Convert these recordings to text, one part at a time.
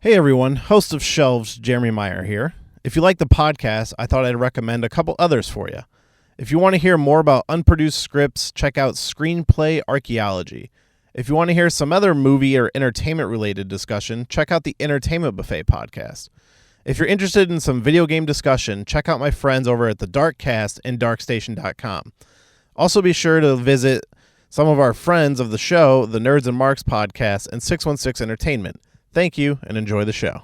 Hey everyone, host of Shelves, Jeremy Meyer here. If you like the podcast, I thought I'd recommend a couple others for you. If you want to hear more about unproduced scripts, check out Screenplay Archaeology. If you want to hear some other movie or entertainment related discussion, check out the Entertainment Buffet podcast. If you're interested in some video game discussion, check out my friends over at the Darkcast and darkstation.com. Also be sure to visit some of our friends of the show, the Nerds and Marks podcast and 616 Entertainment. Thank you, and enjoy the show.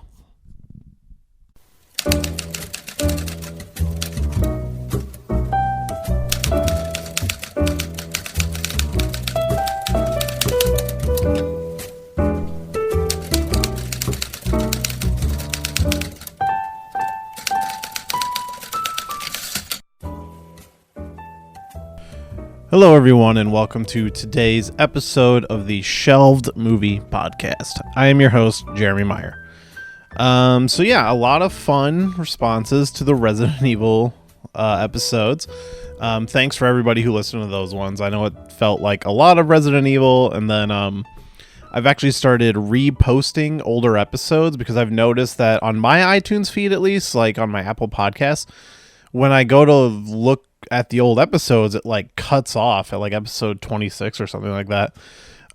Hello, everyone, and welcome to today's episode of the Shelved Movie Podcast. I am your host, Jeremy Meyer. A lot of fun responses to the Resident Evil episodes. Thanks for everybody who listened to those ones. I know it felt like a lot of Resident Evil, and then I've actually started reposting older episodes because I've noticed that on my iTunes feed, at least, like on my Apple Podcasts, when I go to look at the old episodes, it like cuts off at like episode 26 or something like that.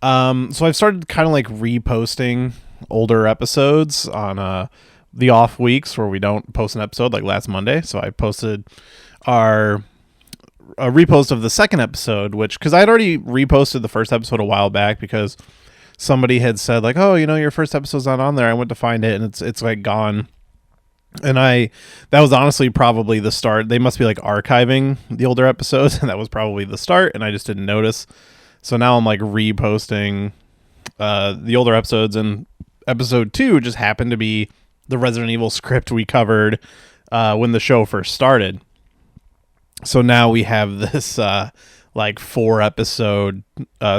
So I've started kind of like reposting older episodes on the off weeks where we don't post an episode, like last Monday. So I posted a repost of the second episode, which, because I had already reposted the first episode a while back because somebody had said like, oh, your first episode's not on there. I went to find it and it's like gone. And that was honestly probably the start. They must be like archiving the older episodes, and that was probably the start, and I just didn't notice. So now I'm like reposting the older episodes, and episode 2 just happened to be the Resident Evil script we covered when the show first started. So now we have this like 4 episode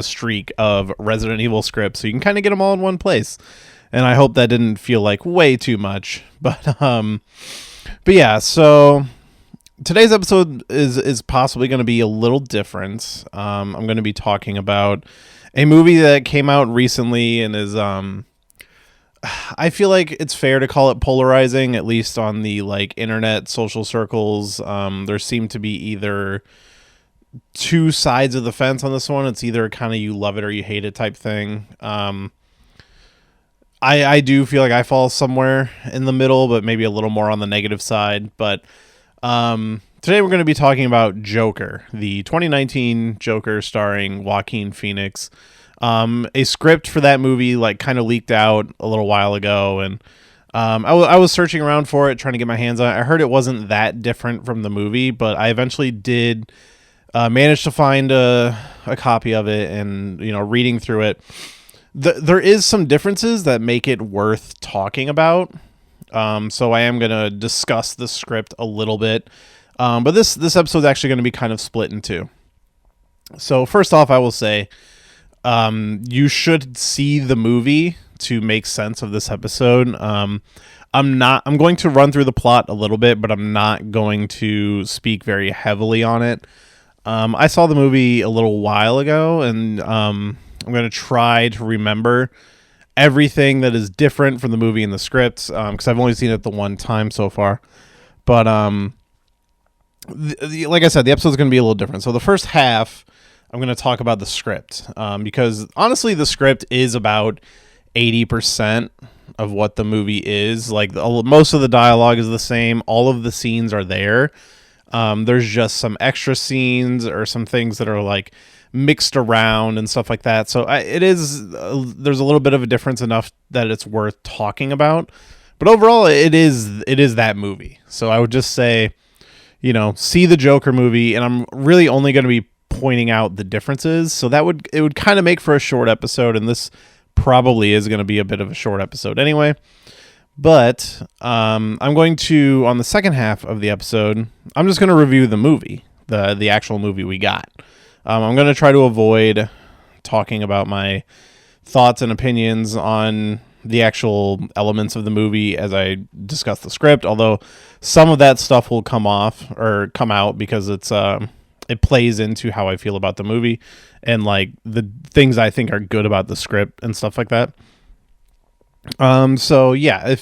streak of Resident Evil scripts, so you can kind of get them all in one place. And I hope that didn't feel like way too much. But yeah, so today's episode is possibly going to be a little different. I'm going to be talking about a movie that came out recently and is I feel like it's fair to call it polarizing, at least on the like internet social circles. There seem to be either two sides of the fence on this one. It's either kind of you love it or you hate it type thing. I do feel like I fall somewhere in the middle, but maybe a little more on the negative side. But today we're going to be talking about Joker, the 2019 Joker starring Joaquin Phoenix. A script for that movie like kind of leaked out a little while ago, and I was searching around for it, trying to get my hands on it. I heard it wasn't that different from the movie, but I eventually did manage to find a copy of it, and reading through it. There is some differences that make it worth talking about. So I am going to discuss the script a little bit. But this episode is actually going to be kind of split in two. So first off, I will say you should see the movie to make sense of this episode. I'm going to run through the plot a little bit, but I'm not going to speak very heavily on it. I saw the movie a little while ago, and I'm going to try to remember everything that is different from the movie and the script, because I've only seen it the one time so far. But like I said, the episode is going to be a little different. So the first half, I'm going to talk about the script, because honestly, the script is about 80% of what the movie is. Like most of the dialogue is the same. All of the scenes are there. There's just some extra scenes or some things that are like mixed around and stuff like that. So there's a little bit of a difference enough that it's worth talking about. But overall, it is that movie. So I would just say, see the Joker movie, and I'm really only going to be pointing out the differences. So it would kind of make for a short episode, and this probably is going to be a bit of a short episode anyway. But I'm going to, on the second half of the episode, I'm just going to review the movie, the actual movie we got. I'm going to try to avoid talking about my thoughts and opinions on the actual elements of the movie as I discuss the script, although some of that stuff will come out because it plays into how I feel about the movie and like the things I think are good about the script and stuff like that. So yeah,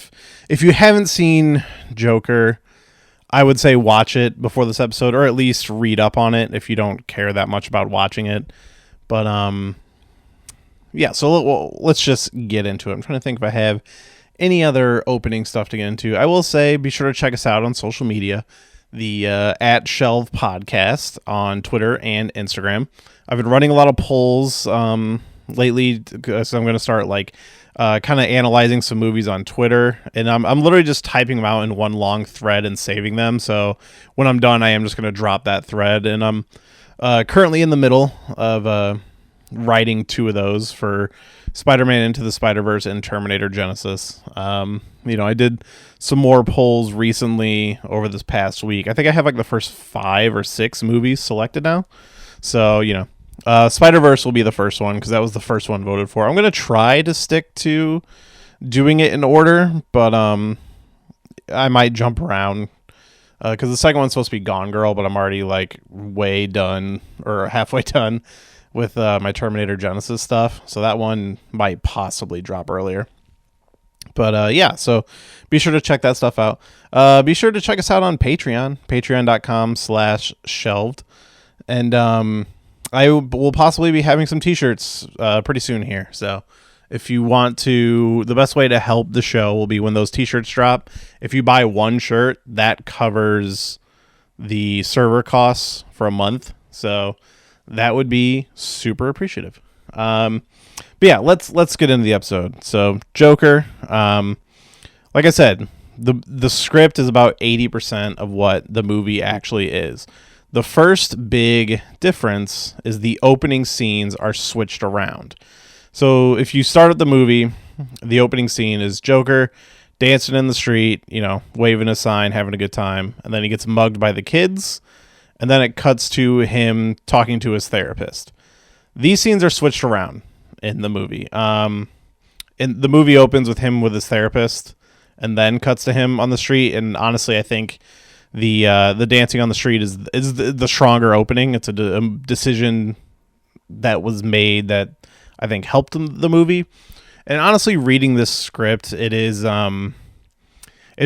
if you haven't seen Joker, I would say watch it before this episode, or at least read up on it if you don't care that much about watching it. But yeah. So let's just get into it. I'm trying to think if I have any other opening stuff to get into. I will say, be sure to check us out on social media, the at Shelved Podcast on Twitter and Instagram. I've been running a lot of polls lately, so I'm going to start kind of analyzing some movies on Twitter, and I'm literally just typing them out in one long thread and saving them. So when I'm done, I am just going to drop that thread, and I'm currently in the middle of writing 2 of those for Spider-Man Into the Spider-Verse and Terminator Genesis. I did some more polls recently over this past week. I think I have the first 5 or 6 movies selected now. So, Spider-Verse will be the first one because that was the first one voted for. I'm going to try to stick to doing it in order, but I might jump around because the second one's supposed to be Gone Girl, but I'm already way done or halfway done with my Terminator Genesis stuff. So that one might possibly drop earlier. But yeah, so be sure to check that stuff out. Be sure to check us out on Patreon, patreon.com/shelved. And I will possibly be having some t-shirts pretty soon here. So if you want to, the best way to help the show will be when those t-shirts drop. If you buy one shirt, that covers the server costs for a month. So that would be super appreciative. But yeah, let's get into the episode. So Joker, like I said, the script is about 80% of what the movie actually is. The first big difference is the opening scenes are switched around. So if you start at the movie, the opening scene is Joker dancing in the street, waving a sign, having a good time, and then he gets mugged by the kids, and then it cuts to him talking to his therapist. These scenes are switched around in the movie. And the movie opens with him with his therapist, and then cuts to him on the street. And honestly, I think the dancing on the street is the stronger opening. It's a decision that was made that I think helped the movie. And honestly, reading this script, it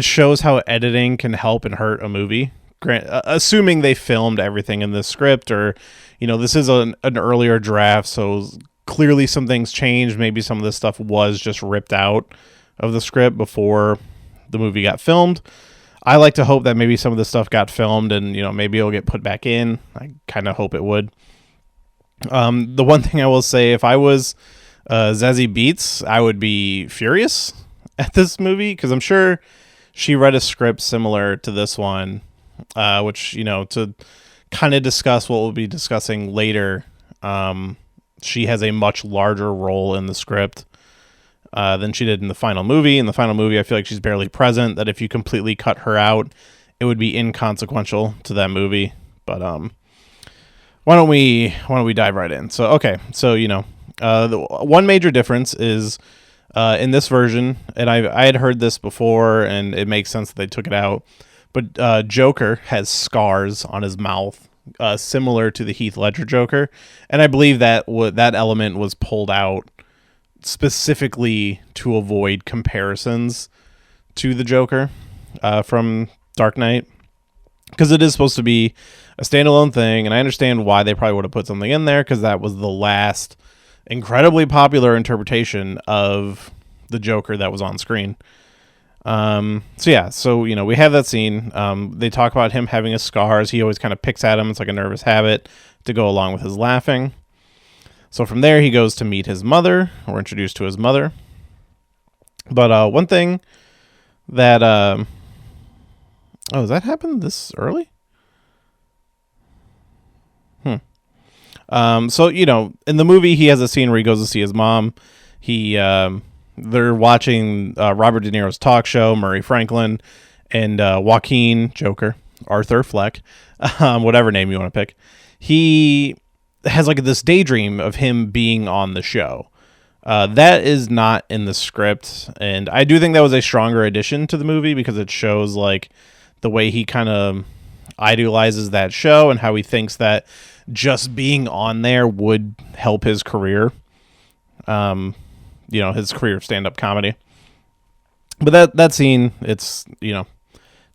shows how editing can help and hurt a movie. Assuming they filmed everything in this script, or this is an earlier draft, so clearly some things changed. Maybe some of this stuff was just ripped out of the script before the movie got filmed. I like to hope that maybe some of this stuff got filmed and maybe it'll get put back in. I kind of hope it would. The one thing I will say, if I was Zazie Beetz, I would be furious at this movie because I'm sure she read a script similar to this one, which to kind of discuss what we'll be discussing later. She has a much larger role in the script than she did in the final movie. In the final movie, I feel like she's barely present, that if you completely cut her out, it would be inconsequential to that movie. But why don't we dive right in? So, okay. So, the one major difference is in this version, and I had heard this before, and it makes sense that they took it out, but Joker has scars on his mouth, similar to the Heath Ledger Joker, and I believe that that element was pulled out specifically to avoid comparisons to the Joker from Dark Knight, because it is supposed to be a standalone thing, and I understand why they probably would have put something in there, because that was the last incredibly popular interpretation of the Joker that was on screen. So we have that scene. They talk about him having his scars. He always kind of picks at him. It's like a nervous habit to go along with his laughing. So from there, he goes to meet his mother. We're introduced to his mother. But one thing that does that happen this early? So in the movie, he has a scene where he goes to see his mom. They're watching Robert De Niro's talk show, Murray Franklin, and Joaquin Joker, Arthur Fleck, whatever name you want to pick. He has this daydream of him being on the show. That is not in the script, and I do think that was a stronger addition to the movie because it shows the way he kind of idolizes that show and how he thinks that just being on there would help his career. His career of stand-up comedy. But that scene, it's,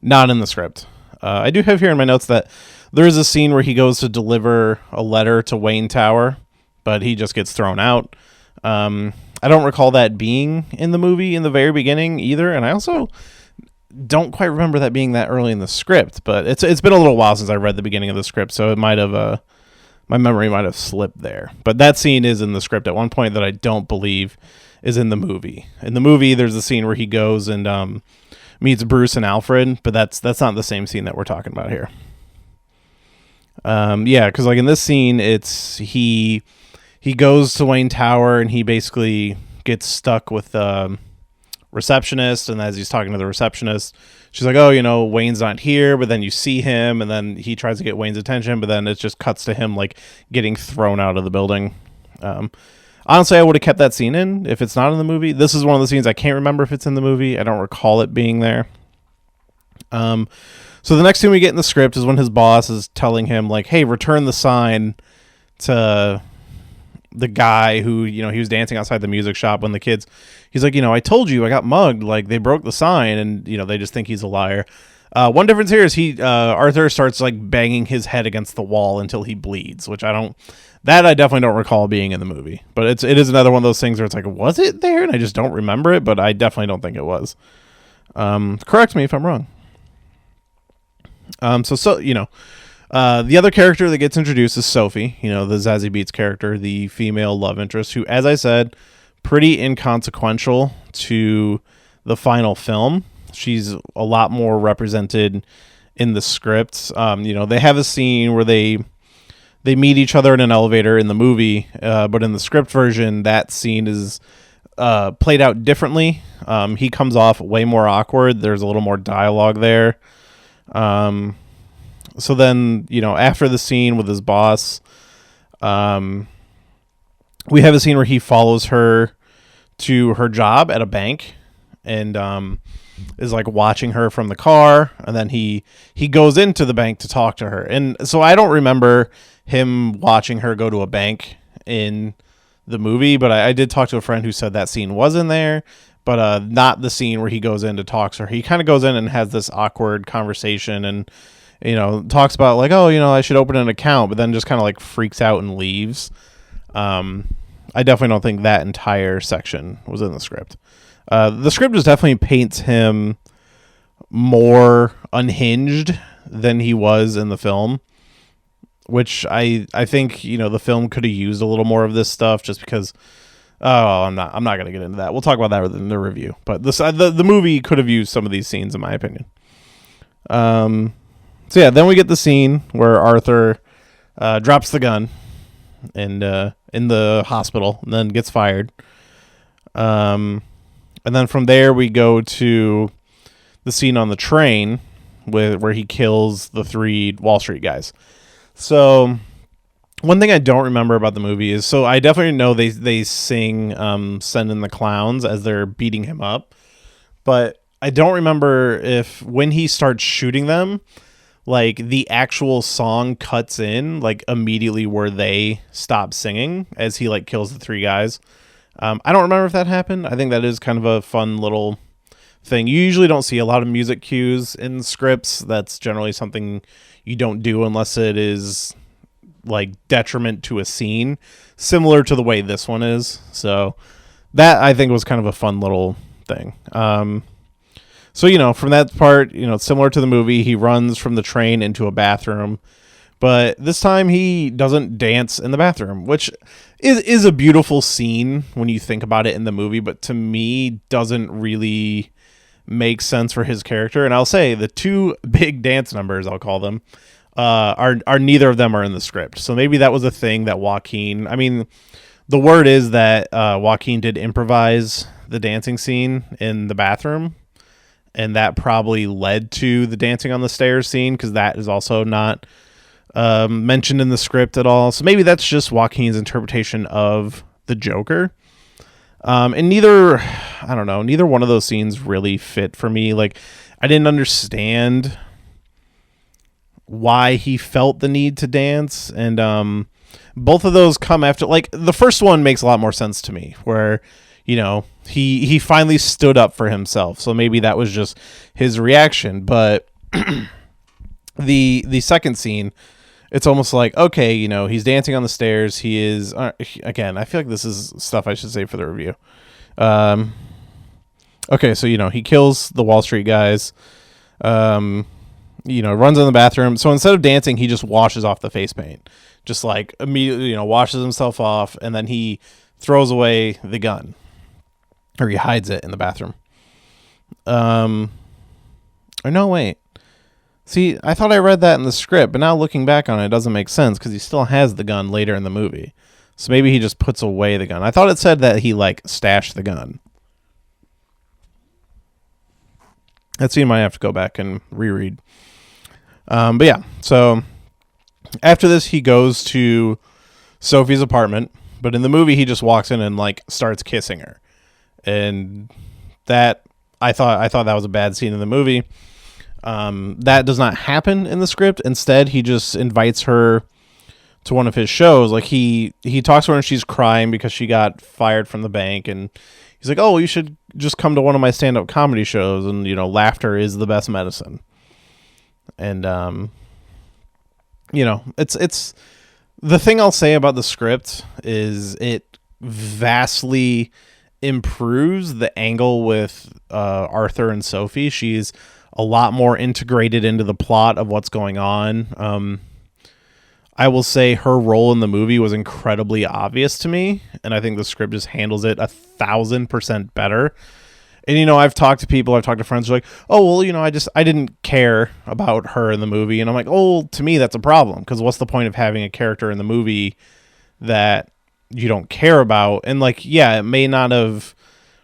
not in the script. I do have here in my notes that there is a scene where he goes to deliver a letter to Wayne Tower, but he just gets thrown out. I don't recall that being in the movie in the very beginning either, and I also don't quite remember that being that early in the script. But it's been a little while since I read the beginning of the script, so it might have my memory might have slipped there. But that scene is in the script at one point that I don't believe is in the movie. In the movie, there's a scene where he goes and meets Bruce and Alfred, but that's not the same scene that we're talking about here. Because like in this scene, it's he goes to Wayne Tower and he basically gets stuck with the receptionist, and as he's talking to the receptionist, she's like, oh, Wayne's not here, but then you see him, and then he tries to get Wayne's attention, but then it just cuts to him like getting thrown out of the building. Honestly, I would have kept that scene in if it's not in the movie. This is one of the scenes I can't remember if it's in the movie. I don't recall it being there. So the next thing we get in the script is when his boss is telling him, like, hey, return the sign to the guy who, he was dancing outside the music shop when the kids, he's like, I told you I got mugged. Like, they broke the sign, and, they just think he's a liar. One difference here is Arthur starts like banging his head against the wall until he bleeds, which I definitely don't recall being in the movie, but it is another one of those things where it's like, was it there? And I just don't remember it, but I definitely don't think it was. Correct me if I'm wrong. The other character that gets introduced is Sophie, the Zazie Beetz character, the female love interest, who, as I said, pretty inconsequential to the final film. She's a lot more represented in the script. They have a scene where they meet each other in an elevator in the movie, but in the script version, that scene is played out differently. He comes off way more awkward. There's a little more dialogue there. So then, after the scene with his boss, we have a scene where he follows her to her job at a bank and is like watching her from the car, and then he goes into the bank to talk to her. And so I don't remember him watching her go to a bank in the movie, but I did talk to a friend who said that scene was in there, but not the scene where he goes in to talk to her. He kind of goes in and has this awkward conversation and talks about like, oh, I should open an account, but then just kind of like freaks out and leaves. I definitely don't think that entire section was in the script. The script just definitely paints him more unhinged than he was in the film, which I think, the film could have used a little more of this stuff just because, I'm not going to get into that. We'll talk about that in the review, but the movie could have used some of these scenes in my opinion. Then we get the scene where Arthur drops the gun and in the hospital and then gets fired. And then from there we go to the scene on the train where he kills the 3 Wall Street guys. So one thing I don't remember about the movie is, so I definitely know they sing Send in the Clowns as they're beating him up, but I don't remember if when he starts shooting them, like the actual song cuts in like immediately where they stop singing as he like kills the 3 guys. I don't remember if that happened. I think that is kind of a fun little thing. You usually don't see a lot of music cues in scripts. That's generally something you don't do unless it is like detriment to a scene, similar to the way this one is. So that I think was kind of a fun little thing. So, from that part, it's similar to the movie. He runs from the train into a bathroom, but this time he doesn't dance in the bathroom, which is a beautiful scene when you think about it in the movie, but to me doesn't really make sense for his character. And I'll say the 2 big dance numbers, I'll call them, are neither of them are in the script. So maybe that was a thing that the word is that Joaquin did improvise the dancing scene in the bathroom, and that probably led to the dancing on the stairs scene, because that is also not mentioned in the script at all. So maybe that's just Joaquin's interpretation of the Joker. And neither one of those scenes really fit for me. Like, I didn't understand why he felt the need to dance, and both of those come after, like, the first one makes a lot more sense to me, where he finally stood up for himself. So maybe that was just his reaction. But the second scene, it's almost like, okay, he's dancing on the stairs. He is, again, I feel like this is stuff I should say for the review. Okay, so, he kills the Wall Street guys, runs in the bathroom. So instead of dancing, he just washes off the face paint. Just like immediately, washes himself off, and then he throws away the gun. Or he hides it in the bathroom. Or no, wait. See, I thought I read that in the script, but now looking back on it, it doesn't make sense because he still has the gun later in the movie. So maybe he just puts away the gun. I thought it said that he, stashed the gun. That scene might have to go back and reread. But yeah, so after this, he goes to Sophie's apartment, but in the movie, he just walks in and, starts kissing her. And that, I thought that was a bad scene in the movie. That does not happen in the script. Instead, he just invites her to one of his shows. He talks to her and she's crying because she got fired from the bank, and he's like, "Oh, you should just come to one of my stand-up comedy shows, and laughter is the best medicine." And it's the thing I'll say about the script is it vastly improves the angle with Arthur and Sophie. She's a lot more integrated into the plot of what's going on. I will say her role in the movie was incredibly obvious to me, and I think the script just handles it 1,000% better. And, I've talked to friends who are like, "Oh, well, I didn't care about her in the movie." And I'm like, "Oh, to me, that's a problem, because what's the point of having a character in the movie that you don't care about?" And yeah, it may not have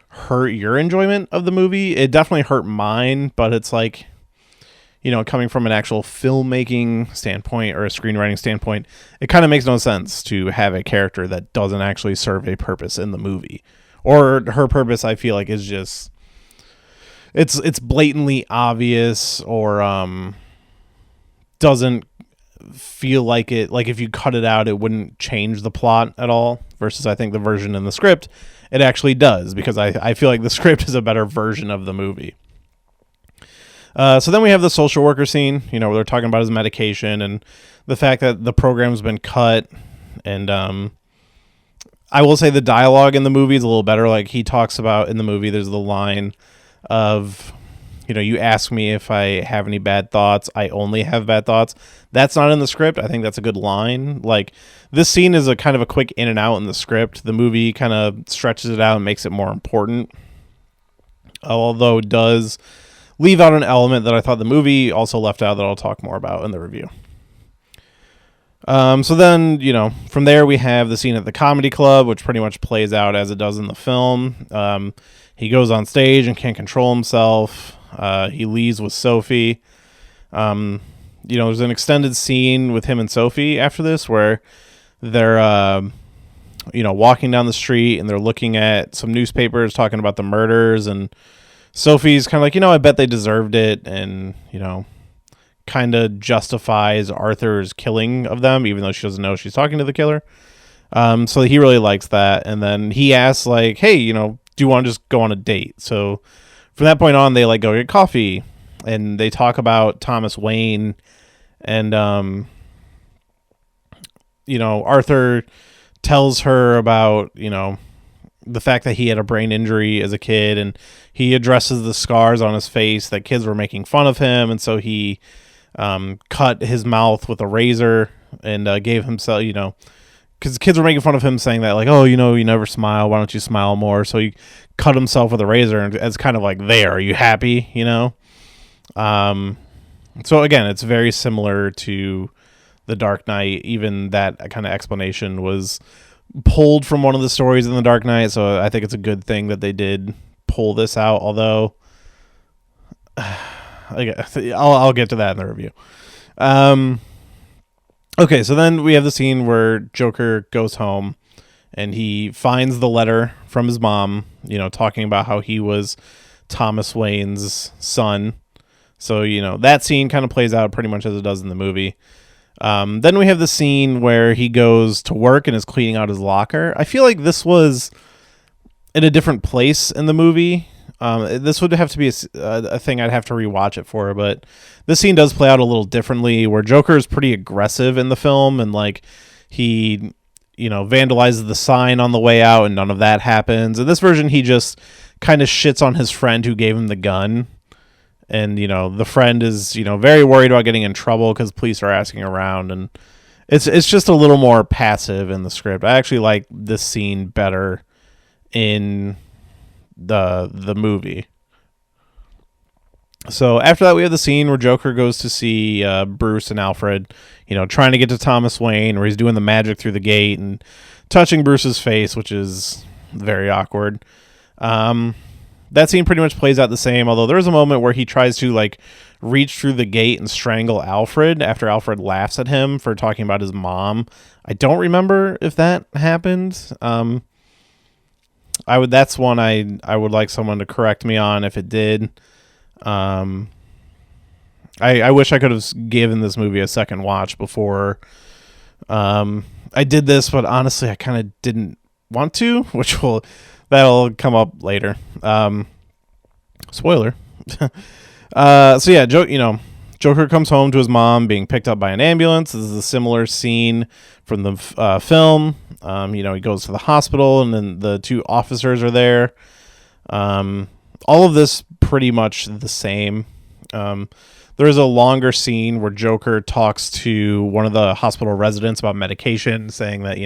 hurt your enjoyment of the movie. It definitely hurt mine, but it's coming from an actual filmmaking standpoint or a screenwriting standpoint, it kind of makes no sense to have a character that doesn't actually serve a purpose in the movie. Or her purpose, I feel like, is just it's blatantly obvious, or doesn't feel like it. If you cut it out, it wouldn't change the plot at all. Versus, I think the version in the script, it actually does, because I feel like the script is a better version of the movie. So then we have the social worker scene, where they're talking about his medication and the fact that the program's been cut. And I will say the dialogue in the movie is a little better. He talks about, in the movie, there's the line of, "You ask me if I have any bad thoughts. I only have bad thoughts." That's not in the script. I think that's a good line. This scene is a kind of a quick in and out in the script. The movie kind of stretches it out and makes it more important. Although it does leave out an element that I thought the movie also left out that I'll talk more about in the review. So then, from there we have the scene at the comedy club, which pretty much plays out as it does in the film. He goes on stage and can't control himself. He leaves with Sophie. There's an extended scene with him and Sophie after this where they're, walking down the street and they're looking at some newspapers talking about the murders, and Sophie's kind of like, I bet they deserved it, and, kind of justifies Arthur's killing of them, even though she doesn't know she's talking to the killer. So he really likes that. And then he asks, "Hey, do you want to just go on a date?" So from that point on, they go get coffee, and they talk about Thomas Wayne, and, Arthur tells her about, the fact that he had a brain injury as a kid, and he addresses the scars on his face that kids were making fun of him. And so he cut his mouth with a razor and gave himself, because kids were making fun of him, saying that "Oh, you never smile. Why don't you smile more?" So he cut himself with a razor, and it's kind of there. Are you happy? So again, it's very similar to The Dark Knight. Even that kind of explanation was pulled from one of the stories in The Dark Knight. So I think it's a good thing that they did pull this out. Although I'll get to that in the review. Okay, so then we have the scene where Joker goes home and he finds the letter from his mom, talking about how he was Thomas Wayne's son. So, that scene kind of plays out pretty much as it does in the movie. Then we have the scene where he goes to work and is cleaning out his locker. I feel like this was in a different place in the movie. This would have to be a thing I'd have to rewatch it for, but this scene does play out a little differently, where Joker is pretty aggressive in the film, and like he, vandalizes the sign on the way out, and none of that happens. In this version, he just kind of shits on his friend who gave him the gun, and the friend is very worried about getting in trouble because police are asking around, and it's just a little more passive in the script. I actually like this scene better in the movie. So after that, we have the scene where Joker goes to see Bruce and Alfred, trying to get to Thomas Wayne, where he's doing the magic through the gate and touching Bruce's face, which is very awkward. That scene pretty much plays out the same, although there's a moment where he tries to like reach through the gate and strangle Alfred after Alfred laughs at him for talking about his mom. I don't remember if that happened. That's one I would like someone to correct me on if it did. I wish I could have given this movie a second watch before I did this, but honestly I kind of didn't want to, that'll come up later. Spoiler. So yeah, Joker comes home to his mom being picked up by an ambulance. This is a similar scene from the film. He goes to the hospital, and then the two officers are there. All of this pretty much the same. There is a longer scene where Joker talks to one of the hospital residents about medication, saying that,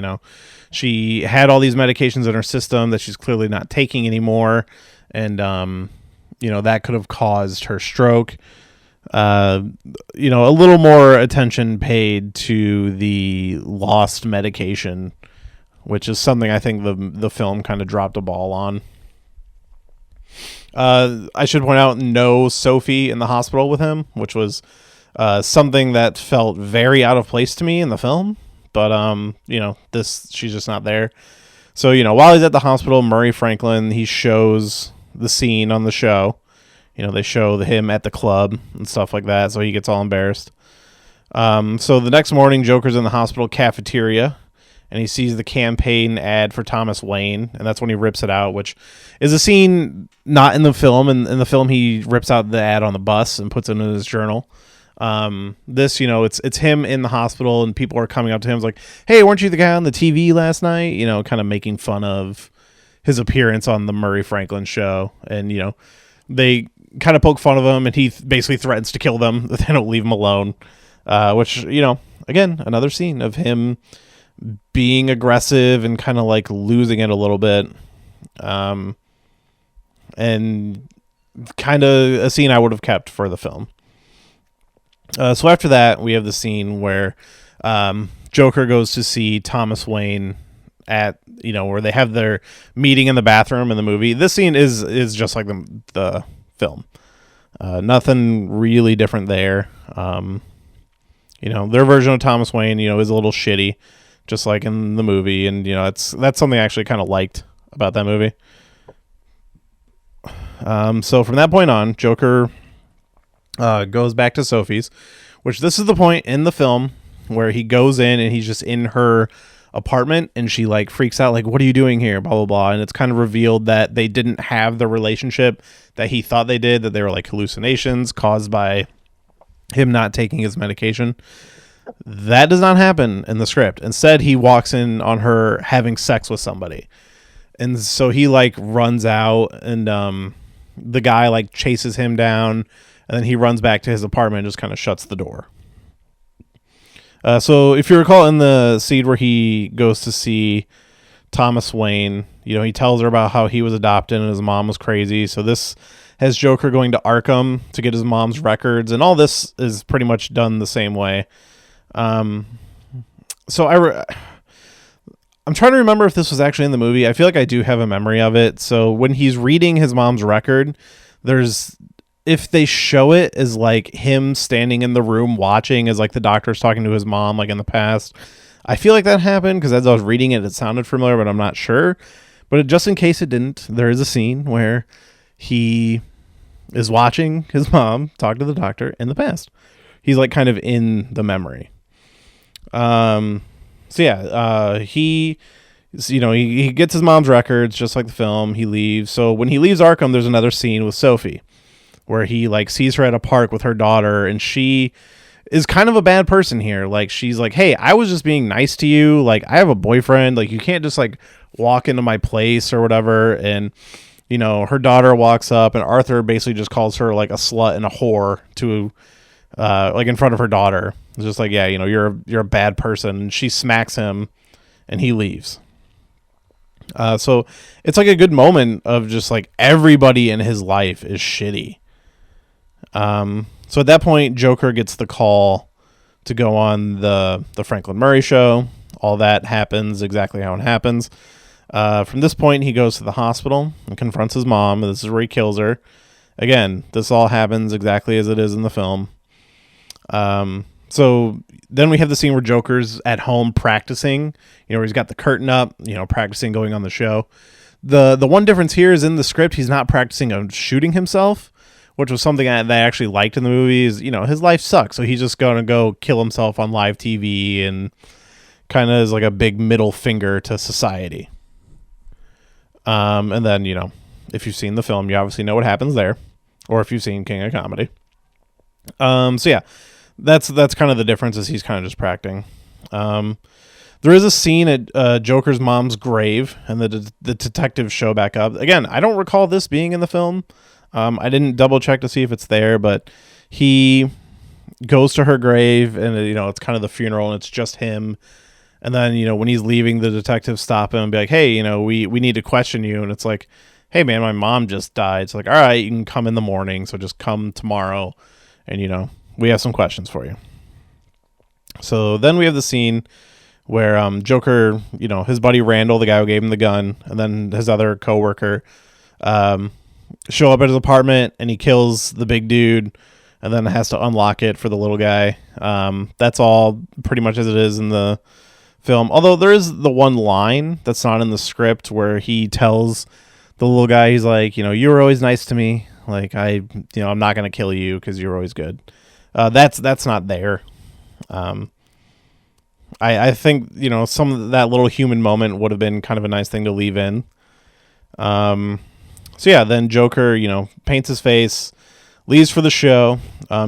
she had all these medications in her system that she's clearly not taking anymore. And, that could have caused her stroke. A little more attention paid to the lost medication, which is something I think the film kind of dropped a ball on. I should point out no Sophie in the hospital with him, which was something that felt very out of place to me in the film. But she's just not there. So while he's at the hospital, Murray Franklin, he shows the scene on the show. They show him at the club and stuff like that, so he gets all embarrassed. So the next morning, Joker's in the hospital cafeteria, and he sees the campaign ad for Thomas Wayne, and that's when he rips it out, which is a scene not in the film. In the film, he rips out the ad on the bus and puts it in his journal. This, it's him in the hospital, and people are coming up to him like, "Hey, weren't you the guy on the TV last night?" Kind of making fun of his appearance on the Murray Franklin show, and they kind of poke fun of him, and he basically threatens to kill them if they don't leave him alone. Which, again, another scene of him being aggressive and kind of like losing it a little bit. And kind of a scene I would have kept for the film. So after that, we have the scene where Joker goes to see Thomas Wayne at, where they have their meeting in the bathroom in the movie. This scene is just like the film. Nothing really different there. Their version of Thomas Wayne, is a little shitty, just like in the movie. And, that's something I actually kind of liked about that movie. So from that point on, Joker goes back to Sophie's, which this is the point in the film where he goes in and he's just in her apartment, and she like freaks out like, "What are you doing here?" Blah blah blah. And it's kind of revealed that they didn't have the relationship that he thought they did, that they were like hallucinations caused by him not taking his medication. That does not happen in the script. Instead, he walks in on her having sex with somebody, and so he like runs out, and the guy like chases him down, and then he runs back to his apartment and just kind of shuts the door. So if you recall in the scene where he goes to see Thomas Wayne, he tells her about how he was adopted and his mom was crazy. So this has Joker going to Arkham to get his mom's records, and all this is pretty much done the same way. So I'm trying to remember if this was actually in the movie. I feel like I do have a memory of it. So when he's reading his mom's record, if they show it as like him standing in the room watching as like the doctor's talking to his mom, like in the past, I feel like that happened because as I was reading it, it sounded familiar, but I'm not sure. But just in case it didn't, there is a scene where he is watching his mom talk to the doctor in the past. He's like kind of in the memory. So yeah, he he gets his mom's records just like the film. He leaves. So when he leaves Arkham, there's another scene with Sophie where he like sees her at a park with her daughter, and she is kind of a bad person here. Like, she's like, hey, I was just being nice to you. Like, I have a boyfriend. Like, you can't just like walk into my place or whatever. And her daughter walks up, and Arthur basically just calls her like a slut and a whore to like in front of her daughter. It's just like, yeah, you're a bad person. And she smacks him, and he leaves. So it's like a good moment of just like everybody in his life is shitty. So at that point, Joker gets the call to go on the Franklin Murray show. All that happens exactly how it happens. From this point, he goes to the hospital and confronts his mom. This is where he kills her. Again, this all happens exactly as it is in the film. So then we have the scene where Joker's at home practicing, where he's got the curtain up, practicing going on the show. The one difference here is in the script, he's not practicing on shooting himself, which was something that I actually liked in the movie. Is, his life sucks, so he's just going to go kill himself on live TV and kind of is like a big middle finger to society. And then, if you've seen the film, you obviously know what happens there, or if you've seen King of Comedy. So yeah, that's kind of the difference, is he's kind of just practicing. There is a scene at Joker's mom's grave, and the detectives show back up. Again, I don't recall this being in the film. I didn't double check to see if it's there, but he goes to her grave, and it's kind of the funeral, and it's just him. And then, when he's leaving, the detectives stop him and be like, hey, we need to question you. And it's like, hey, man, my mom just died. It's like, all right, you can come in the morning. So just come tomorrow. And, we have some questions for you. So then we have the scene where Joker, his buddy Randall, the guy who gave him the gun, and then his other coworker show up at his apartment, and he kills the big dude and then has to unlock it for the little guy. That's all pretty much as it is in the film, although there is the one line that's not in the script where he tells the little guy, he's like, you were always nice to me, like I'm not gonna kill you because you're always good. That's not there. I think some of that little human moment would have been kind of a nice thing to leave in. So yeah, then Joker paints his face, leaves for the show.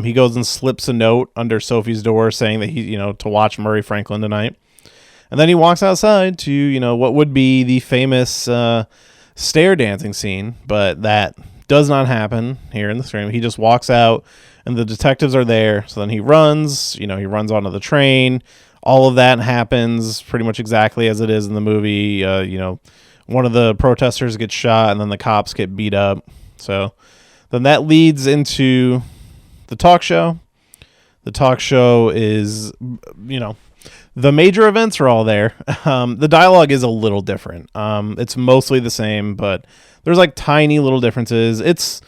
He goes and slips a note under Sophie's door saying that he to watch Murray Franklin tonight. And then he walks outside to, what would be the famous stair dancing scene, but that does not happen here in the stream. He just walks out, and the detectives are there. So then he runs, he runs onto the train. All of that happens pretty much exactly as it is in the movie. One of the protesters gets shot, and then the cops get beat up. So then that leads into the talk show. The talk show is, the major events are all there. The dialogue is a little different. It's mostly the same, but there's like tiny little differences. It's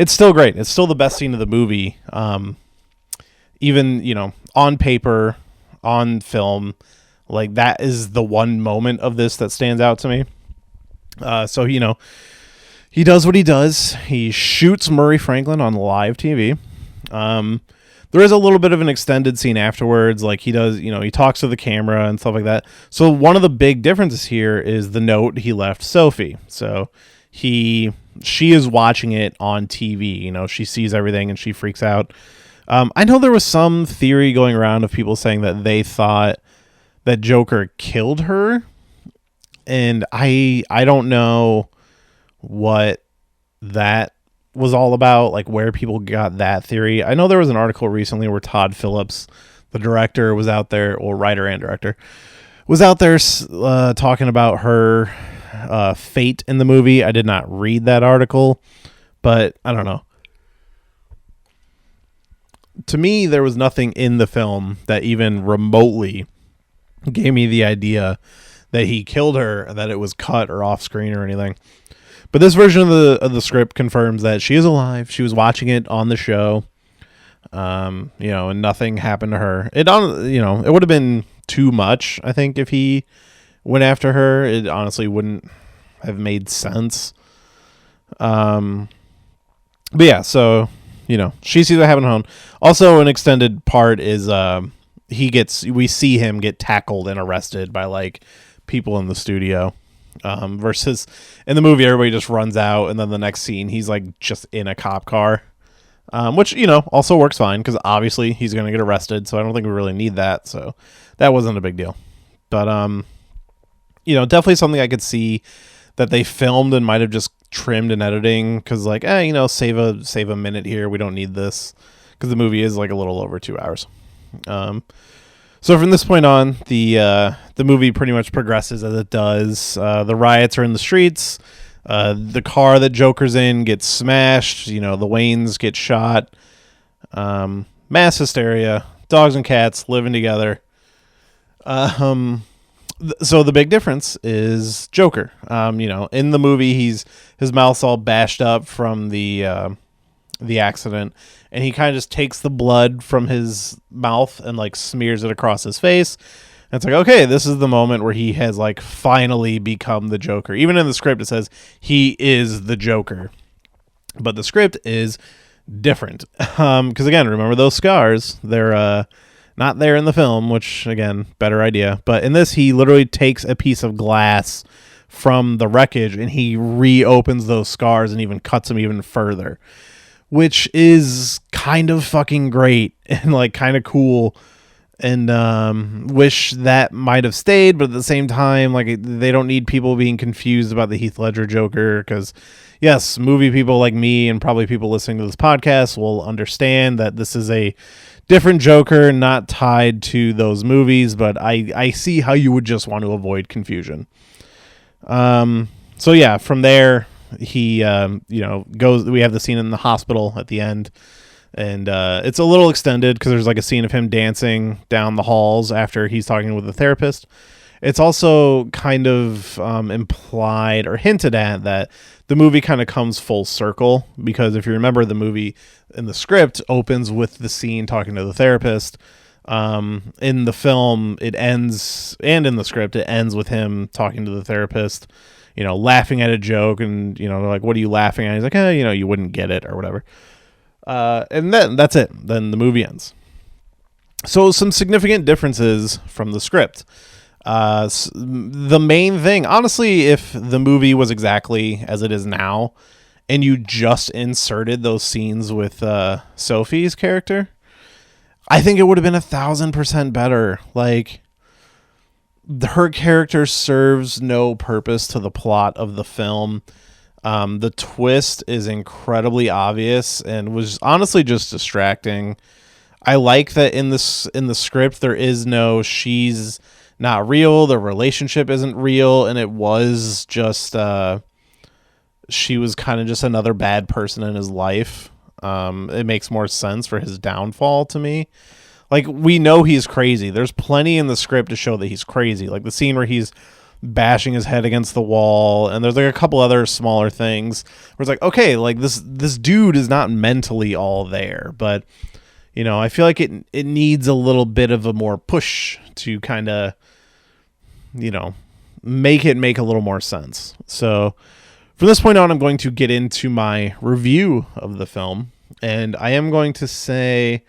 still great. It's still the best scene of the movie. Even, on paper, on film, like that is the one moment of this that stands out to me. So, he does what he does. He shoots Murray Franklin on live TV. There is a little bit of an extended scene afterwards. Like he does, he talks to the camera and stuff like that. So one of the big differences here is the note he left Sophie. So she is watching it on TV. She sees everything and she freaks out. I know there was some theory going around of people saying that they thought that Joker killed her. And I don't know what that was all about, like where people got that theory. I know there was an article recently where Todd Phillips, the director, was out there, or writer and director, was out there talking about her fate in the movie. I did not read that article, but I don't know. To me, there was nothing in the film that even remotely gave me the idea that he killed her, that it was cut or off screen or anything. But this version of the script confirms that she is alive. She was watching it on the show, and nothing happened to her. It would have been too much, I think, if he went after her. It honestly wouldn't have made sense. But yeah, so she sees what happened home. Also, an extended part is we see him get tackled and arrested by like people in the studio. Versus in the movie, everybody just runs out, and then the next scene, he's like just in a cop car, which, also works fine because obviously he's going to get arrested. So I don't think we really need that. So that wasn't a big deal. But, definitely something I could see that they filmed and might have just trimmed in editing because save a minute here. We don't need this because the movie is like a little over 2 hours. So from this point on, the movie pretty much progresses as it does. The riots are in the streets. The car that Joker's in gets smashed. The Waynes get shot. Mass hysteria. Dogs and cats living together. So the big difference is Joker. In the movie, his mouth's all bashed up from the accident, and he kind of just takes the blood from his mouth and like smears it across his face. And it's like, okay, this is the moment where he has like finally become the Joker. Even in the script, it says he is the Joker, but the script is different. Because again, remember those scars? They're not there in the film, which again, better idea. But in this, he literally takes a piece of glass from the wreckage and he reopens those scars and even cuts them even further, which is kind of fucking great and like kind of cool, and wish that might have stayed. But at the same time, like, they don't need people being confused about the Heath Ledger Joker, because yes, movie people like me and probably people listening to this podcast will understand that this is a different Joker, not tied to those movies, but I see how you would just want to avoid confusion. So yeah, from there, he goes. We have the scene in the hospital at the end, and it's a little extended because there's like a scene of him dancing down the halls after he's talking with the therapist. It's also kind of implied or hinted at that the movie kind of comes full circle, because if you remember, the movie in the script opens with the scene talking to the therapist. In the film, it ends, and in the script, it ends with him talking to the therapist, laughing at a joke, and, like, what are you laughing at? He's like, you wouldn't get it, or whatever. And then that's it. Then the movie ends. So some significant differences from the script. The main thing, honestly, if the movie was exactly as it is now, and you just inserted those scenes with Sophie's character, I think it would have been 1,000% better. Like, her character serves no purpose to the plot of the film. The twist is incredibly obvious and was honestly just distracting. I like that in the script there is no she's not real, the relationship isn't real, and it was just she was kind of just another bad person in his life. It makes more sense for his downfall to me. Like, we know he's crazy. There's plenty in the script to show that he's crazy. Like the scene where he's bashing his head against the wall, and there's like a couple other smaller things where it's like, okay, like this dude is not mentally all there, but I feel like it needs a little bit of a more push to kind of make it make a little more sense. So from this point on, I'm going to get into my review of the film, and I am going to say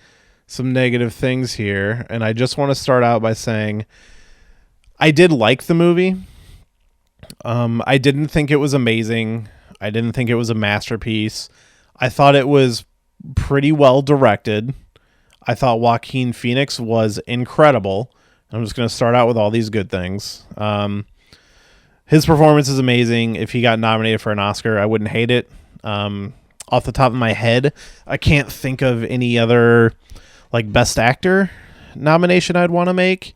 some negative things here, and I just want to start out by saying I did like the movie. I didn't think it was amazing. I didn't think it was a masterpiece. I thought it was pretty well directed. I thought Joaquin Phoenix was incredible. I'm just going to start out with all these good things. His performance is amazing. If he got nominated for an Oscar, I wouldn't hate it. Off the top of my head, I can't think of any other like Best Actor nomination I'd want to make.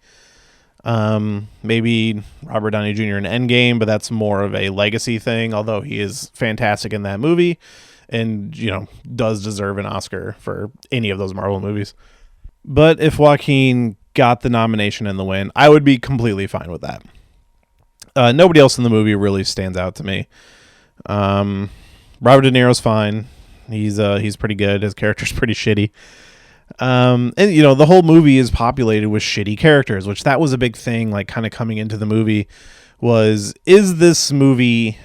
Maybe Robert Downey Jr. in Endgame, but that's more of a legacy thing, although he is fantastic in that movie and, does deserve an Oscar for any of those Marvel movies. But if Joaquin got the nomination and the win, I would be completely fine with that. Nobody else in the movie really stands out to me. Robert De Niro's fine. He's pretty good. His character's pretty shitty. And the whole movie is populated with shitty characters, which that was a big thing, like kind of coming into the movie is this movie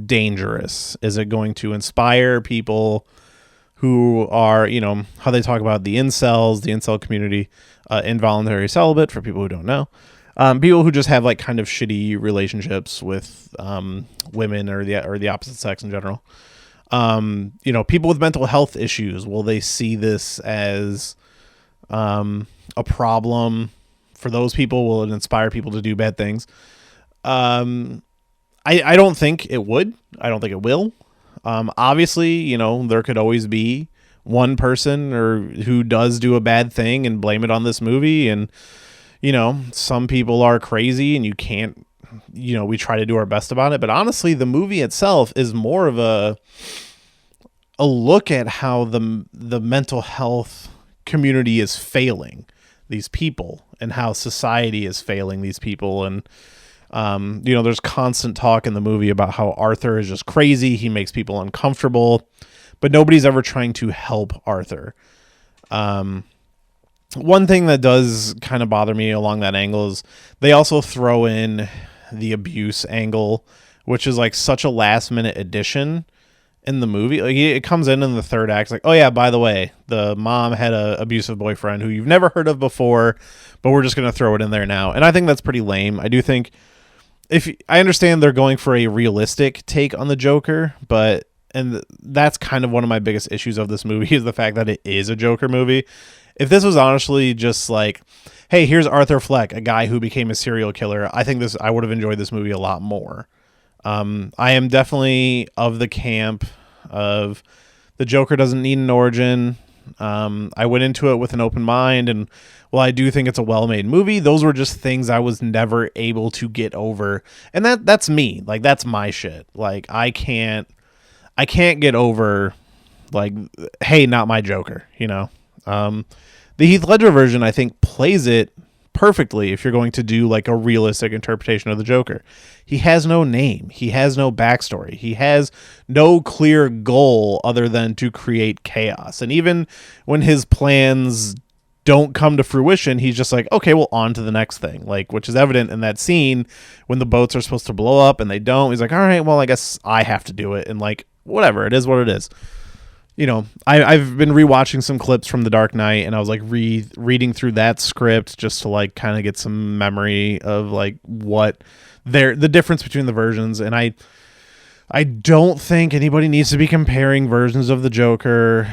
dangerous? Is it going to inspire people who are, how they talk about the incels, the incel community, involuntary celibate for people who don't know. People who just have like kind of shitty relationships with women or the opposite sex in general. People with mental health issues, will they see this as a problem for those people? Will it inspire people to do bad things? I don't think it would. I don't think it will. Obviously, there could always be one person or who does do a bad thing and blame it on this movie. And, some people are crazy and you can't, we try to do our best about it. But honestly, the movie itself is more of a look at how the mental health community is failing these people and how society is failing these people. And, there's constant talk in the movie about how Arthur is just crazy. He makes people uncomfortable, but nobody's ever trying to help Arthur. One thing that does kind of bother me along that angle is they also throw in the abuse angle, which is like such a last minute addition in the movie. Like it comes in the third act. It's like, oh yeah, by the way, the mom had a abusive boyfriend who you've never heard of before, but we're just going to throw it in there now. And I think that's pretty lame. I do think I understand they're going for a realistic take on the Joker, and that's kind of one of my biggest issues of this movie is the fact that it is a Joker movie. If this was honestly just like, hey, here's Arthur Fleck, a guy who became a serial killer, I would have enjoyed this movie a lot more. I am definitely of the camp of the Joker doesn't need an origin. I went into it with an open mind, and while I do think it's a well-made movie, those were just things I was never able to get over. And that's me. Like, that's my shit. Like, I can't get over, like, hey, not my Joker, The Heath Ledger version, I think, plays it perfectly if you're going to do like a realistic interpretation of the Joker. He has no name. He has no backstory. He has no clear goal other than to create chaos. And even when his plans don't come to fruition, he's just like, okay, well, on to the next thing. Like, which is evident in that scene when the boats are supposed to blow up and they don't. He's like, all right, well, I guess I have to do it. And like, whatever, it is what it is. I've been rewatching some clips from The Dark Knight, and I was like reading through that script just to like kind of get some memory of like what the difference between the versions. And I don't think anybody needs to be comparing versions of the Joker.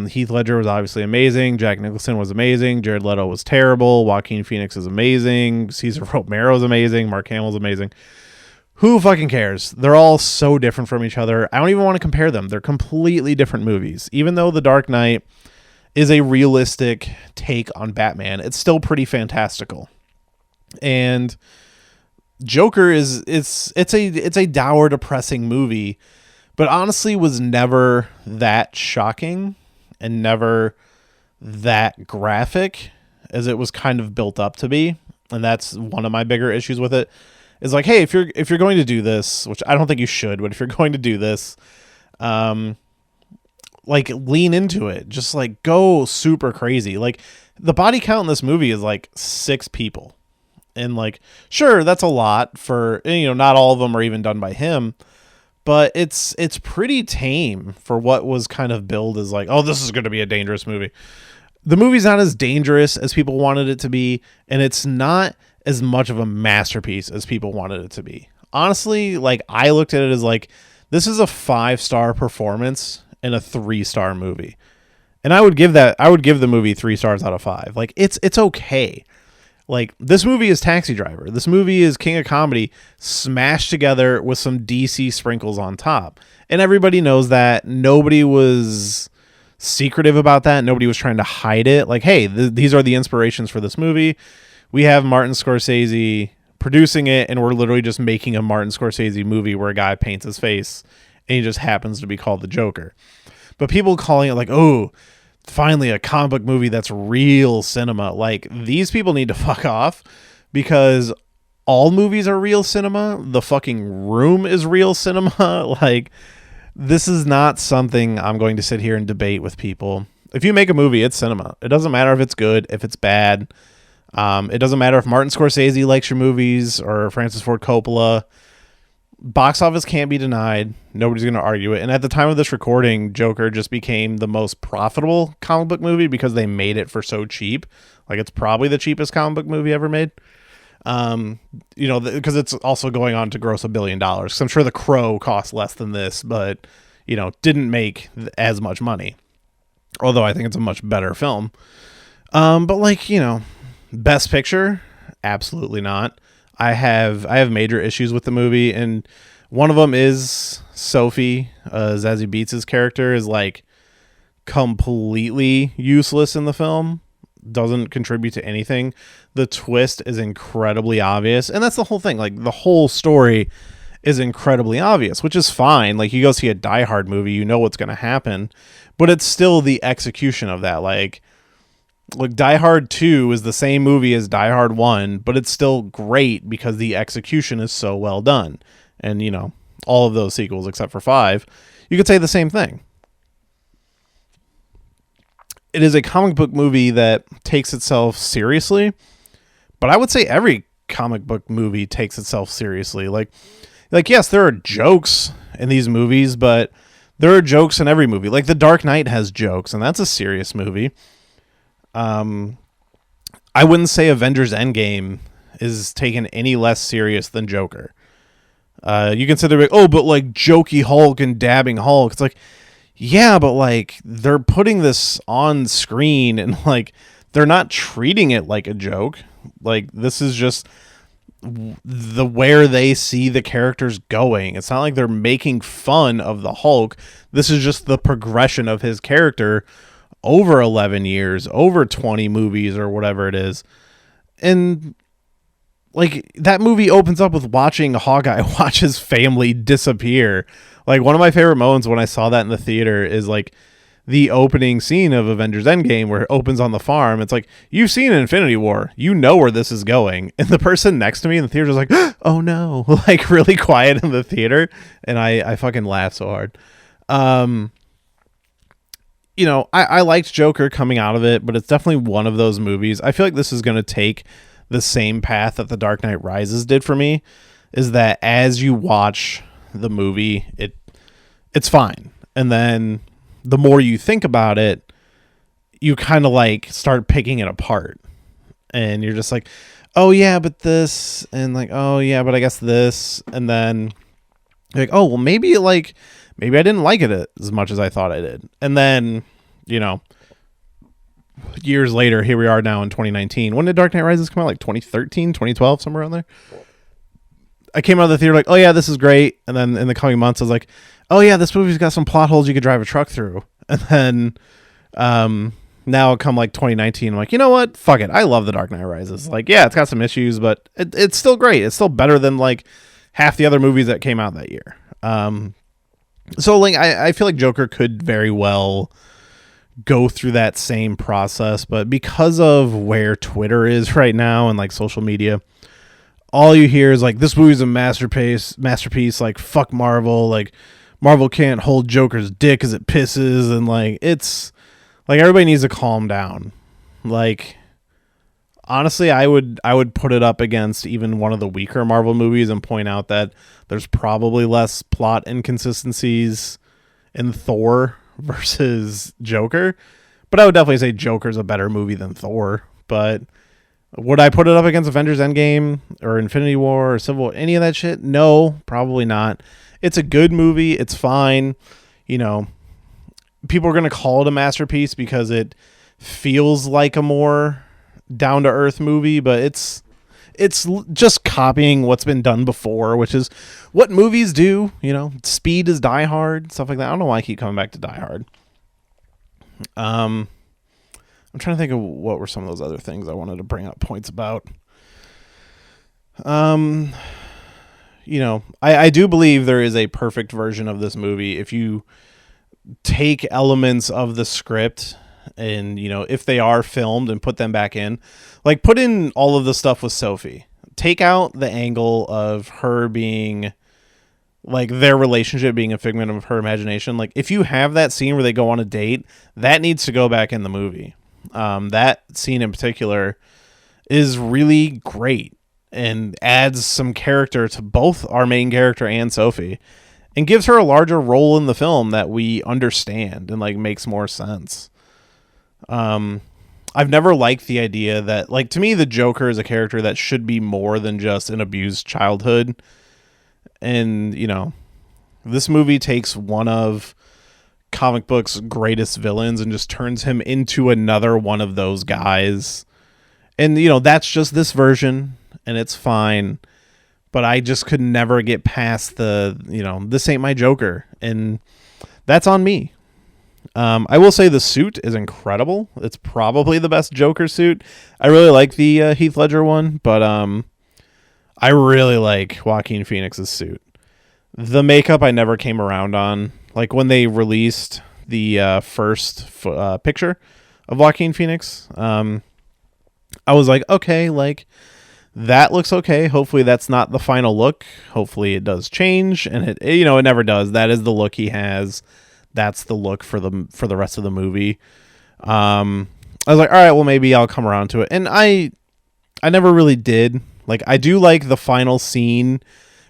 Heath Ledger was obviously amazing. Jack Nicholson was amazing. Jared Leto was terrible. Joaquin Phoenix is amazing. Cesar Romero is amazing. Mark Hamill's amazing. Who fucking cares? They're all so different from each other. I don't even want to compare them. They're completely different movies. Even though The Dark Knight is a realistic take on Batman, it's still pretty fantastical. And Joker it's a dour, depressing movie, but honestly was never that shocking and never that graphic as it was kind of built up to be. And that's one of my bigger issues with it. Is like, hey, if you're going to do this, which I don't think you should, but if you're going to do this, like lean into it. Just like go super crazy. Like the body count in this movie is like 6 people. And like, sure, that's a lot for, not all of them are even done by him, but it's pretty tame for what was kind of billed as like, oh, this is going to be a dangerous movie. The movie's not as dangerous as people wanted it to be, and it's not as much of a masterpiece as people wanted it to be. Honestly, like I looked at it as like, this is a 5-star performance in a 3-star movie. And I would give the movie 3 stars out of 5. Like it's okay. Like this movie is Taxi Driver. This movie is King of Comedy smashed together with some DC sprinkles on top. And everybody knows that. Nobody was secretive about that. Nobody was trying to hide it. Like, hey, these are the inspirations for this movie. We have Martin Scorsese producing it, and we're literally just making a Martin Scorsese movie where a guy paints his face, and he just happens to be called the Joker. But people calling it like, oh, finally a comic book movie that's real cinema. Like, these people need to fuck off, because all movies are real cinema. The fucking Room is real cinema. Like, this is not something I'm going to sit here and debate with people. If you make a movie, it's cinema. It doesn't matter if it's good, if it's bad. It doesn't matter if Martin Scorsese likes your movies or Francis Ford Coppola. Box office can't be denied. Nobody's going to argue it. And at the time of this recording, Joker just became the most profitable comic book movie because they made it for so cheap. Like, it's probably the cheapest comic book movie ever made. Because it's also going on to gross $1 billion. So I'm sure The Crow cost less than this, but didn't make as much money. Although I think it's a much better film. But Best Picture, absolutely not. I have major issues with the movie, and one of them is Sophie, Zazie Beetz' character, is completely useless in the film. Doesn't contribute to anything. The twist is incredibly obvious, and that's the whole thing. The whole story is incredibly obvious, which is fine. You go see a Die Hard movie, you know what's going to happen, but it's still the execution of that. Die Hard 2 is the same movie as Die Hard 1, but it's still great because the execution is so well done. And, all of those sequels except for 5, you could say the same thing. It is a comic book movie that takes itself seriously, but I would say every comic book movie takes itself seriously. Yes, there are jokes in these movies, but there are jokes in every movie. The Dark Knight has jokes, and that's a serious movie. I wouldn't say Avengers Endgame is taken any less serious than Joker. You can sit there but jokey Hulk and dabbing Hulk. It's yeah, but they're putting this on screen and they're not treating it like a joke. This is just where they see the characters going. It's not like they're making fun of the Hulk. This is just the progression of his character over 11 years, over 20 movies or whatever it is. And that movie opens up with watching Hawkeye watch his family disappear. One of my favorite moments when I saw that in the theater is the opening scene of Avengers Endgame where it opens on the farm. It's you've seen Infinity War. You know where this is going. And the person next to me in the theater is oh no, really quiet in the theater. And I fucking laughed so hard. I liked Joker coming out of it, but it's definitely one of those movies. I feel like this is going to take the same path that The Dark Knight Rises did for me, is that as you watch the movie, it's fine. And then the more you think about it, you kind of start picking it apart. And you're just oh yeah, but this, and oh yeah, but I guess this. And then you're oh, well, maybe maybe I didn't like it as much as I thought I did. And then, years later, here we are now in 2019. When did Dark Knight Rises come out? 2013, 2012, somewhere around there? I came out of the theater oh yeah, this is great. And then in the coming months, I was oh yeah, this movie's got some plot holes you could drive a truck through. And then now come 2019, I'm you know what? Fuck it. I love The Dark Knight Rises. Yeah, it's got some issues, but it's still great. It's still better than half the other movies that came out that year. So I feel like Joker could very well go through that same process, but because of where Twitter is right now and social media, all you hear is this movie's a masterpiece, fuck Marvel, Marvel can't hold Joker's dick as it pisses, and it's everybody needs to calm down. Honestly, I would put it up against even one of the weaker Marvel movies and point out that there's probably less plot inconsistencies in Thor versus Joker. But I would definitely say Joker's a better movie than Thor. But would I put it up against Avengers Endgame or Infinity War or Civil War, any of that shit? No, probably not. It's a good movie. It's fine. People are going to call it a masterpiece because it feels like a more down-to-earth movie, but it's just copying what's been done before, which is what movies do. Speed is Die Hard, stuff like that. I don't know why I keep coming back to Die Hard. I'm trying to think of what were some of those other things I wanted to bring up points about. I do believe there is a perfect version of this movie if you take elements of the script and, if they are filmed and put them back in, put in all of the stuff with Sophie, take out the angle of her being their relationship being a figment of her imagination. If you have that scene where they go on a date, that needs to go back in the movie. That scene in particular is really great and adds some character to both our main character and Sophie and gives her a larger role in the film that we understand and makes more sense. I I've never liked the idea that, like, to me, the Joker is a character that should be more than just an abused childhood. And, you know, this movie takes one of comic books' greatest villains and just turns him into another one of those guys. And, you know, that's just this version, and it's fine. But I just could never get past the, you know, this ain't my Joker. And that's on me. I will say the suit is incredible. It's probably the best Joker suit. I really like the Heath Ledger one, but I really like Joaquin Phoenix's suit. The makeup I never came around on. Like when they released the first picture of Joaquin Phoenix, I was like, okay, like that looks okay. Hopefully that's not the final look. Hopefully it does change, and it you know, it never does. That is the look he has. That's the look for the rest of the movie. I was like, all right, well, maybe I'll come around to it. And I never really did. Like, I do like the final scene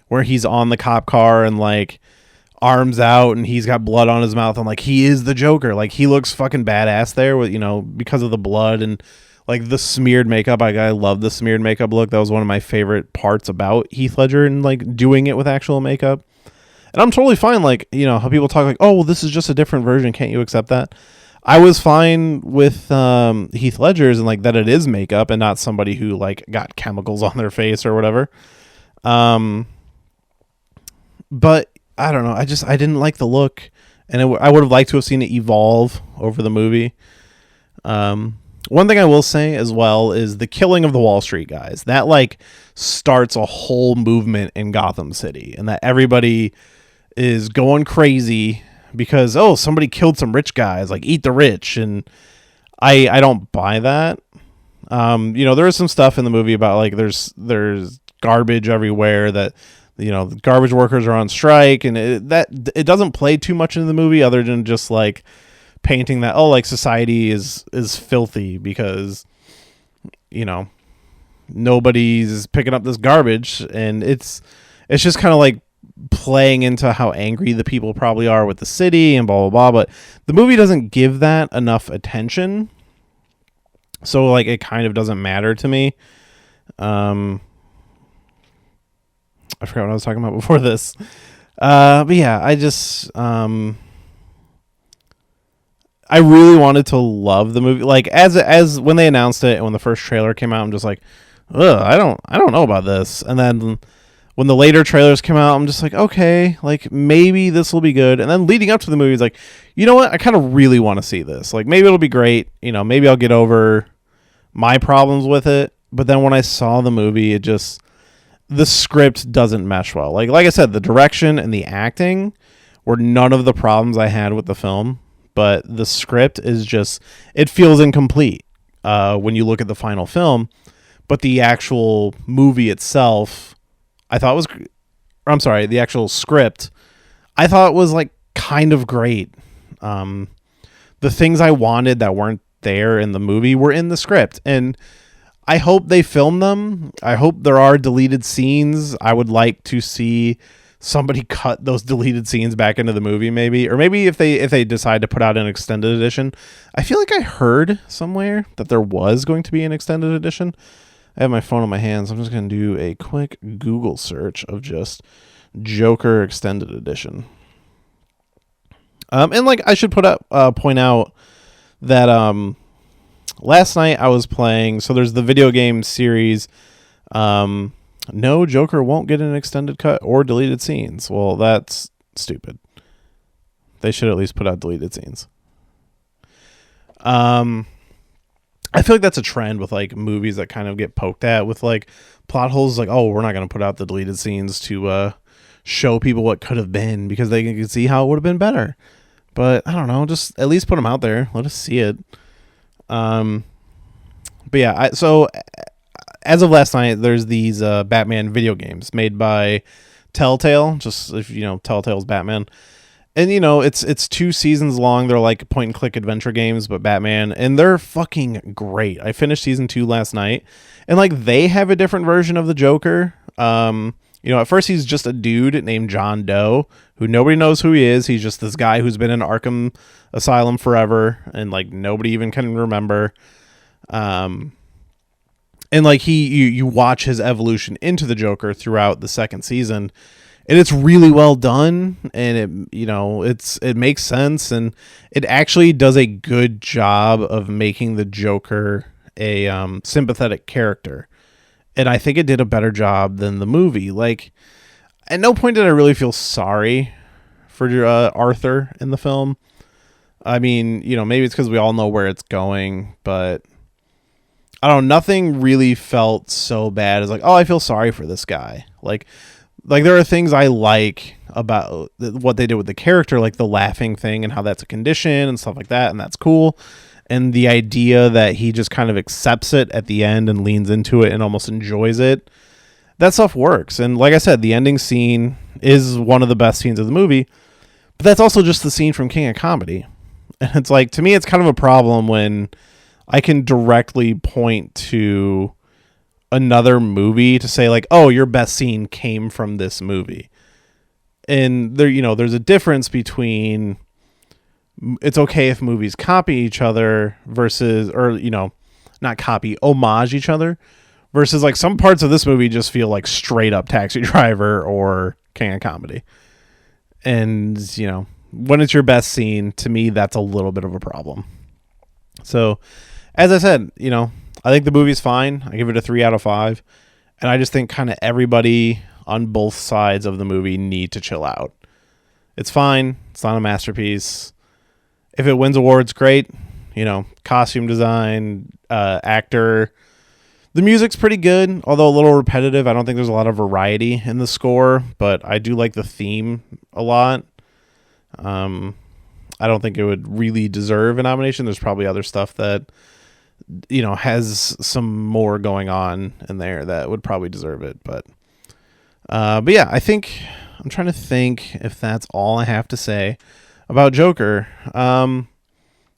where he's on the cop car and, like, arms out and he's got blood on his mouth. And, like, he is the Joker. Like, he looks fucking badass there with, you know, because of the blood and, like, the smeared makeup. I love the smeared makeup look. That was one of my favorite parts about Heath Ledger and, like, doing it with actual makeup. And I'm totally fine, like, you know, how people talk like, oh, well, this is just a different version. Can't you accept that? I was fine with Heath Ledger's and, like, that it is makeup and not somebody who, like, got chemicals on their face or whatever. But, I don't know. I didn't like the look. And I would have liked to have seen it evolve over the movie. One thing I will say as well is the killing of the Wall Street guys. That, like, starts a whole movement in Gotham City. And that everybody is going crazy because, oh, somebody killed some rich guys, like, eat the rich. And I don't buy that. You know, there is some stuff in the movie about, like, there's garbage everywhere that, you know, the garbage workers are on strike, and it doesn't play too much in the movie other than just, like, painting that, oh, like, society is filthy because, you know, nobody's picking up this garbage. And it's just kind of like playing into how angry the people probably are with the city and blah, blah, blah. But the movie doesn't give that enough attention. So, like, it kind of doesn't matter to me. I forgot what I was talking about before this. But yeah, I just, I really wanted to love the movie. Like, as when they announced it and when the first trailer came out, I'm just like, ugh, I don't know about this. And then when the later trailers came out, I'm just like, okay, like, maybe this will be good. And then leading up to the movie, it's like, you know what? I kind of really want to see this. Like, maybe it'll be great. You know, maybe I'll get over my problems with it. But then when I saw the movie, the script doesn't mesh well. Like I said, the direction and the acting were none of the problems I had with the film. But the script is just, it feels incomplete when you look at the final film. But the actual movie itself, the actual script, I thought was, like, kind of great. The things I wanted that weren't there in the movie were in the script. And I hope they film them. I hope there are deleted scenes. I would like to see somebody cut those deleted scenes back into the movie, maybe. Or maybe if they decide to put out an extended edition. I feel like I heard somewhere that there was going to be an extended edition. I have my phone in my hands. I'm just going to do a quick Google search of just Joker Extended Edition. And, like, I should point out that last night I was playing. So there's the video game series. No, Joker won't get an extended cut or deleted scenes. Well, that's stupid. They should at least put out deleted scenes. I feel like that's a trend with, like, movies that kind of get poked at with, like, plot holes. Like, oh, we're not going to put out the deleted scenes to show people what could have been because they can see how it would have been better. But I don't know, just at least put them out there. Let us see it. But yeah, so as of last night, there's these Batman video games made by Telltale. Just if you know Telltale's Batman. And, you know, it's 2 seasons long. They're like point-and-click adventure games, but Batman. And they're fucking great. I finished season 2 last night. And, like, they have a different version of the Joker. You know, at first he's just a dude named John Doe, who nobody knows who he is. He's just this guy who's been in Arkham Asylum forever. And, like, nobody even can remember. And like you watch his evolution into the Joker throughout the second season, and it's really well done, and it makes sense, and it actually does a good job of making the Joker a sympathetic character. And I think it did a better job than the movie. Like, at no point did I really feel sorry for Arthur in the film. I mean, maybe it's because we all know where it's going, but I don't know, nothing really felt so bad as like, oh, I feel sorry for this guy. Like there are things I like about what they did with the character, like the laughing thing and how that's a condition and stuff like that, and that's cool. And the idea that he just kind of accepts it at the end and leans into it and almost enjoys it, that stuff works. And like I said, the ending scene is one of the best scenes of the movie, but that's also just the scene from King of Comedy. And it's like, to me, it's kind of a problem when I can directly point to another movie to say like, oh, your best scene came from this movie. And there's a difference between it's okay if movies copy each other versus, or, not copy, homage each other versus like some parts of this movie just feel like straight up Taxi Driver or King of Comedy. And, when it's your best scene, to me, that's a little bit of a problem. So, as I said, I think the movie's fine. I give it a 3 out of 5. And I just think kind of everybody on both sides of the movie need to chill out. It's fine. It's not a masterpiece. If it wins awards, great. Costume design, actor. The music's pretty good, although a little repetitive. I don't think there's a lot of variety in the score, but I do like the theme a lot. I don't think it would really deserve a nomination. There's probably other stuff that, has some more going on in there that would probably deserve it. But yeah, I think I'm trying to think if that's all I have to say about Joker. I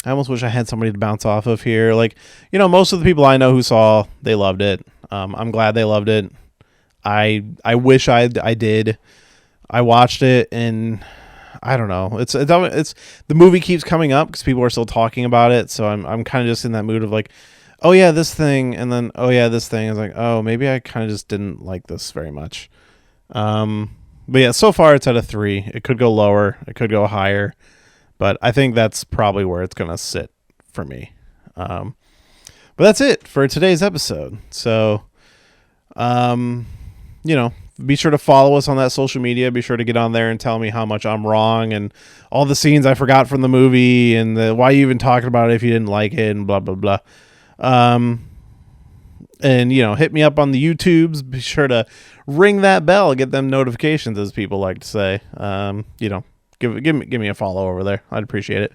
almost wish I had somebody to bounce off of here. Like, most of the people I know who saw, they loved it. I'm glad they loved it. I wish I did. I watched it and I don't know. It's the movie keeps coming up because people are still talking about it. So I'm kind of just in that mood of like, oh yeah, this thing, and then oh yeah, this thing. I was like, oh, maybe I kind of just didn't like this very much. But yeah, so far it's at a 3. It could go lower. It could go higher. But I think that's probably where it's going to sit for me. But that's it for today's episode. So, be sure to follow us on that social media. Be sure to get on there and tell me how much I'm wrong and all the scenes I forgot from the movie and why you even talking about it if you didn't like it and blah, blah, blah. And, hit me up on the YouTubes. Be sure to ring that bell, get them notifications, as people like to say. Give me a follow over there. I'd appreciate it.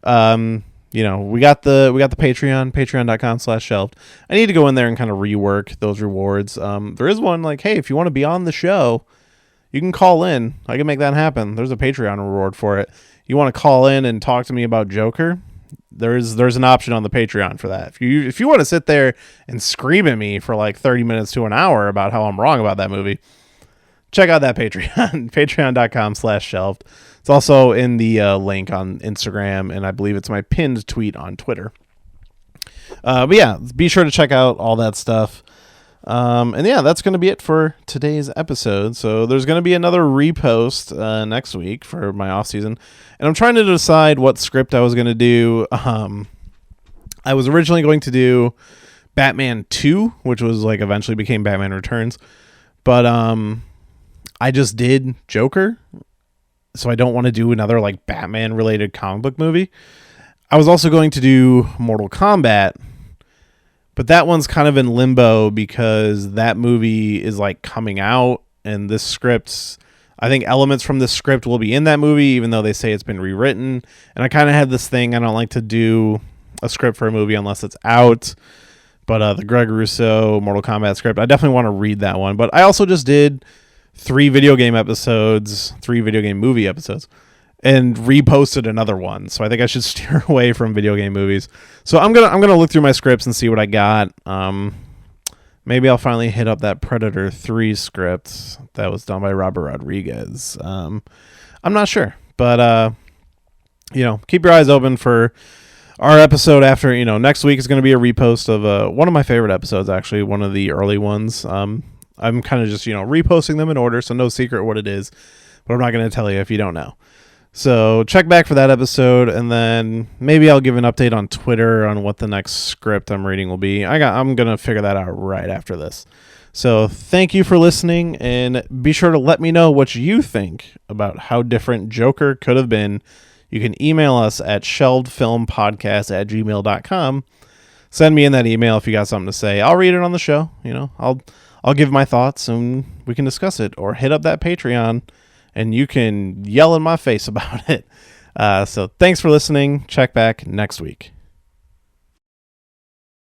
We got the patreon.com/shelved. I need to go in there and kind of rework those rewards. There is one like, hey, if you want to be on the show, you can call in. I can make that happen. There's a Patreon reward for it. You want to call in and talk to me about Joker? There's an option on the Patreon for that. If you want to sit there and scream at me for like 30 minutes to an hour about how I'm wrong about that movie, check out that Patreon, patreon.com/shelved. It's also in the link on Instagram, and I believe it's my pinned tweet on Twitter. But yeah, be sure to check out all that stuff. And yeah, that's going to be it for today's episode. So there's going to be another repost next week for my off season. And I'm trying to decide what script I was going to do. I was originally going to do Batman 2, which was like eventually became Batman Returns. But I just did Joker. So I don't want to do another like Batman related comic book movie. I was also going to do Mortal Kombat, but that one's kind of in limbo because that movie is like coming out and this script, I think elements from this script will be in that movie, even though they say it's been rewritten. And I kind of had this thing. I don't like to do a script for a movie unless it's out. But the Greg Russo Mortal Kombat script, I definitely want to read that one. But I also just did 3 video game movie episodes, and reposted another one. So I think I should steer away from video game movies. So I'm gonna look through my scripts and see what I got. Maybe I'll finally hit up that Predator 3 script that was done by Robert Rodriguez. I'm not sure, but keep your eyes open for our episode after, next week is going to be a repost of one of my favorite episodes, actually, one of the early ones. I'm kind of just, reposting them in order, so no secret what it is, but I'm not going to tell you if you don't know. So check back for that episode, and then maybe I'll give an update on Twitter on what the next script I'm reading will be. I'm going to figure that out right after this. So thank you for listening, and be sure to let me know what you think about how different Joker could have been. You can email us at shelvedfilmpodcast@gmail.com. Send me in that email if you got something to say. I'll read it on the show. I'll give my thoughts and we can discuss it, or hit up that Patreon and you can yell in my face about it. So thanks for listening. Check back next week.